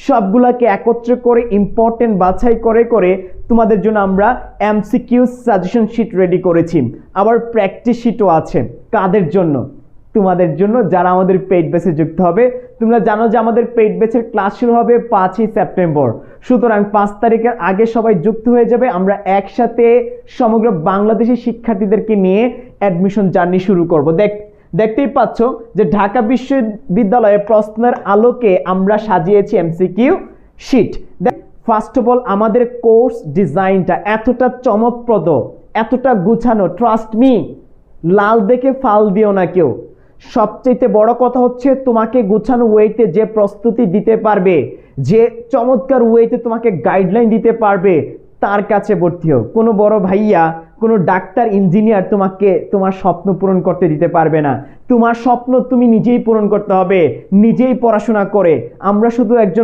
সবগুলাকে একত্রে করে ইম্পর্টেন্ট বাছাই করে করে তোমাদের জন্য আমরা এমসিকিউ সাজেশন শিট রেডি করেছি, আবার প্র্যাকটিস শিটও আছে। কাদের জন্য? তোমাদের জন্য, যারা আমাদের পেইড ব্যাচে যুক্ত হবে। তোমরা জানো যে আমাদের পেইড ব্যাচের ক্লাস শুরু হবে 5ই সেপ্টেম্বর, সুতরাং 5 তারিখের আগে সবাই যুক্ত হয়ে যাবে। আমরা একসাথে সমগ্র বাংলাদেশের শিক্ষার্থীদেরকে নিয়ে অ্যাডমিশন জার্নি শুরু করব। দেখতেই পাচ্ছ যে ঢাকা বিশ্ববিদ্যালয়ে প্রশ্নের আলোকে আমরা সাজিয়েছি MCQ sheet. First of all আমাদের কোর্স ডিজাইনটা এতটা চমকপ্রদ, এতটা গুছানো, ট্রাস্ট মি, লাল দেখে ফাল দিও না কেউ। সবচেয়ে বড় কথা হচ্ছে তোমাকে গুছানো ওয়েতে যে প্রস্তুতি দিতে পারবে, যে চমৎকার ওয়েতে তোমাকে গাইডলাইন দিতে পারবে, তার কাছে ভর্তি হও। কোনো বড় ভাইয়া, কোনো ডাক্তার, ইঞ্জিনিয়ার তোমাকে তোমার স্বপ্ন পূরণ করতে দিতে পারবে না। তোমার স্বপ্ন তুমি নিজেই পূরণ করতে হবে, নিজেই পড়াশোনা করে। আমরা শুধু একজন